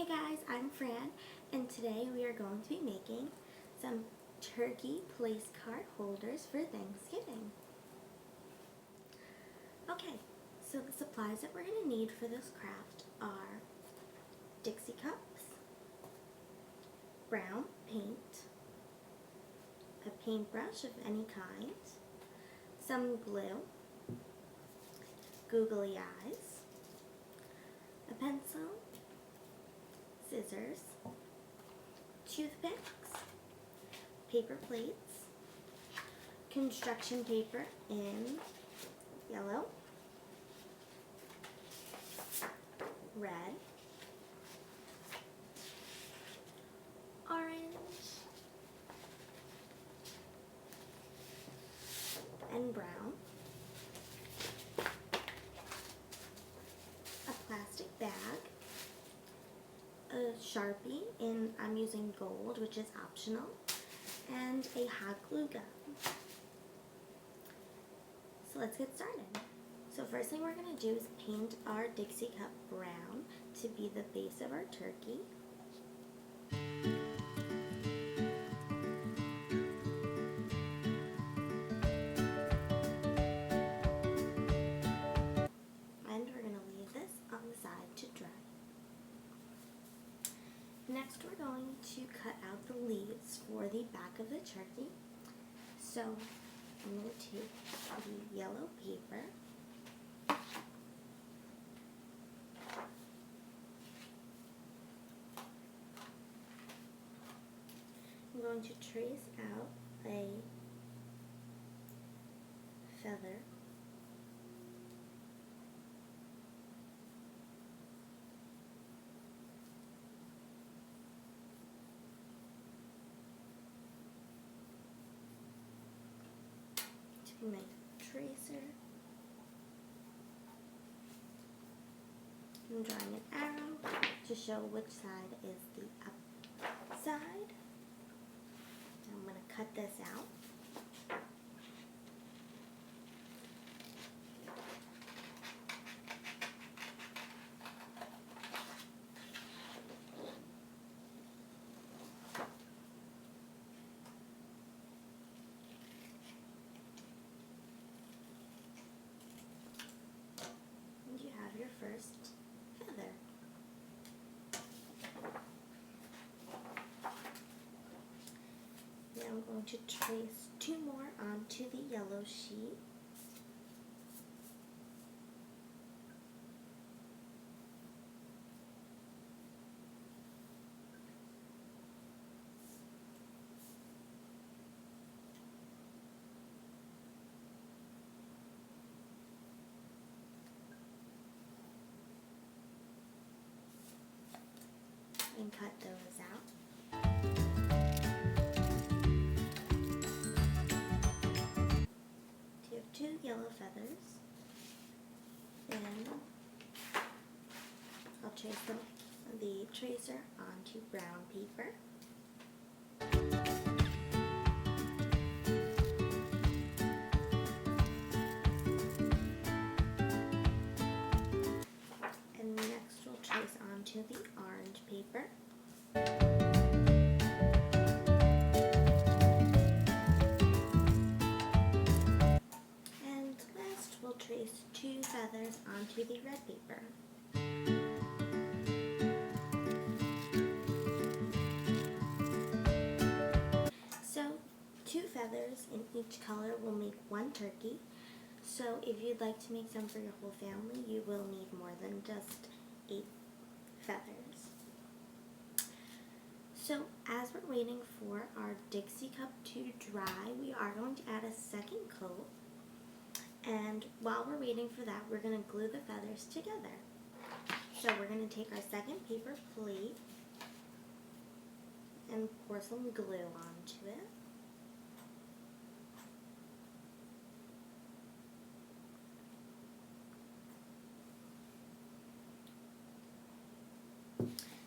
Hey guys, I'm Fran, and today we are going to be making some turkey place card holders for Thanksgiving. Okay, so the supplies that we're going to need for this craft are Dixie cups, brown paint, a paintbrush of any kind, some glue, googly eyes, a pencil, scissors, toothpicks, paper plates, construction paper in yellow, red, orange, and brown, a plastic bag, a Sharpie I'm using gold, which is optional, and a hot glue gun. So let's get started. So first thing we're going to do is paint our Dixie cup brown to be the base of our turkey. And we're going to leave this on the side to dry. Next we're going to cut out the leaves for the back of the turkey. So I'm going to take the yellow paper, I'm going to trace out a feather, to my tracer, I'm drawing an arrow to show which side is the up side. I'm going to cut this out. And you have your first feather. Now I'm going to trace two more onto the yellow sheet. And cut those out. So you have two yellow feathers, and I'll trace the tracer onto brown paper. And next we'll trace onto the orange paper. And last we'll trace two feathers onto the red paper. So two feathers in each color will make one turkey. So if you'd like to make some for your whole family, you will need more than just 8 feathers. So as we're waiting for our Dixie cup to dry, we are going to add a second coat. And while we're waiting for that, we're going to glue the feathers together. So we're going to take our second paper plate and pour some glue onto it.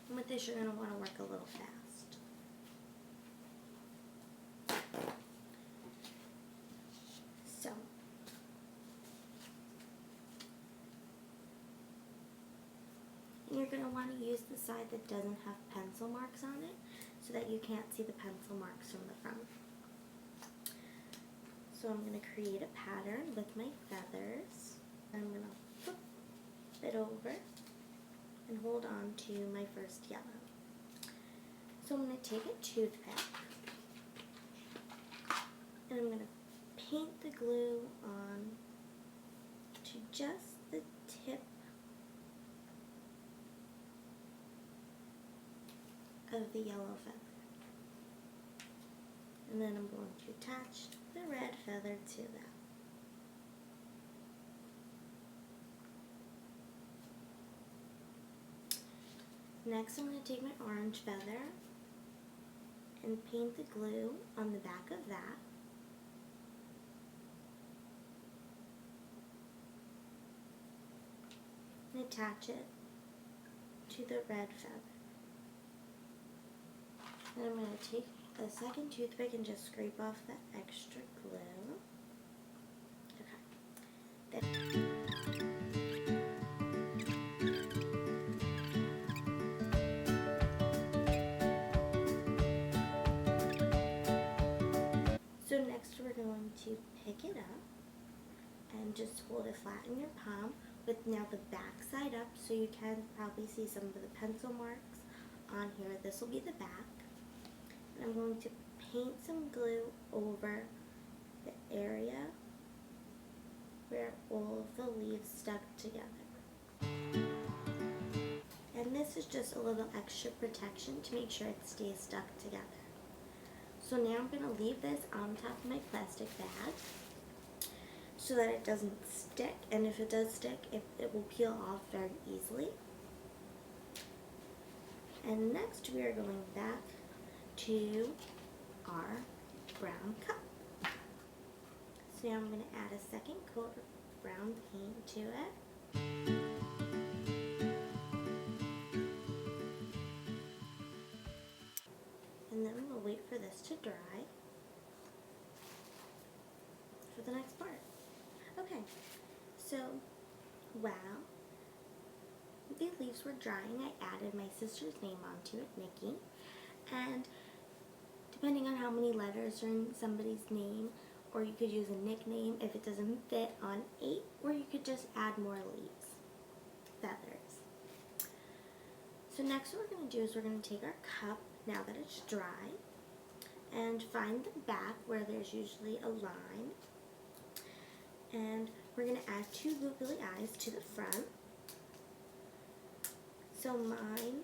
And with this, you're going to want to work a little fast. So you're going to want to use the side that doesn't have pencil marks on it so that you can't see the pencil marks from the front. So I'm going to create a pattern with my feathers. I'm going to flip it over and hold on to my first yellow. So I'm going to take a toothpick and I'm going to paint the glue on to just the tip of the yellow feather. And then I'm going to attach the red feather to that. Next, I'm going to take my orange feather and paint the glue on the back of that. And attach it to the red feather. Then I'm going to take a second toothpick and just scrape off the extra glue. Okay. So next we're going to pick it up and just hold it flat in your palm with now the back side up so you can probably see some of the pencil marks on here. This will be the back. And I'm going to paint some glue over the area where all of the leaves stuck together. And this is just a little extra protection to make sure it stays stuck together. So now I'm going to leave this on top of my plastic bag so that it doesn't stick, and if it does stick, it will peel off very easily. And next we are going back to our brown cup. So now I'm going to add a second coat of brown paint to it. And then we'll wait for this to dry for the next part. Okay, so while the leaves were drying, I added my sister's name onto it, Nikki, and depending on how many letters are in somebody's name, or you could use a nickname if it doesn't fit on 8, or you could just add more leaves, feathers. So next what we're going to do is we're going to take our cup, now that it's dry, and find the back where there's usually a line, and we're going to add 2 googly eyes to the front. So mine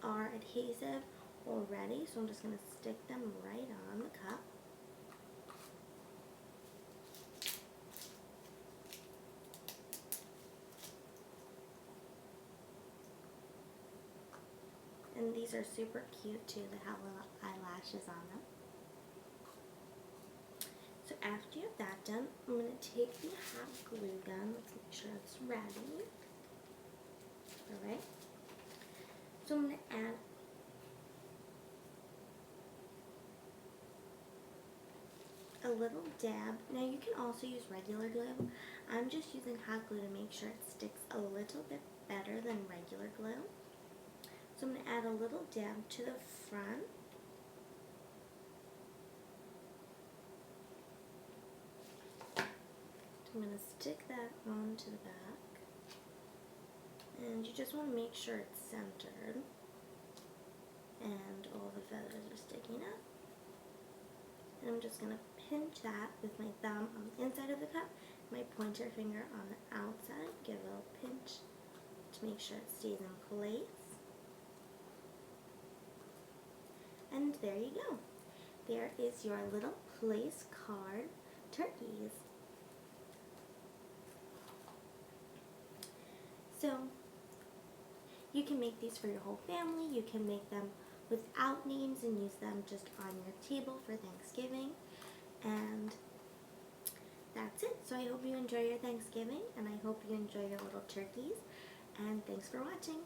are adhesive already, so I'm just going to stick them right on the cup. And these are super cute too, they have little eyelashes on them. So after you have that done, I'm going to take the hot glue gun. Let's make sure it's ready. Alright. So I'm going to add a little dab. Now you can also use regular glue. I'm just using hot glue to make sure it sticks a little bit better than regular glue. So I'm going to add a little dab to the front. I'm going to stick that onto the back. And you just want to make sure it's centered. And all the feathers are sticking up. And I'm just going to pinch that with my thumb on the inside of the cup, my pointer finger on the outside. Give a little pinch to make sure it stays in place. And there you go. There is your little place card turkeys. So you can make these for your whole family. You can make them without names and use them just on your table for Thanksgiving. And that's it. So I hope you enjoy your Thanksgiving, and I hope you enjoy your little turkeys. And thanks for watching.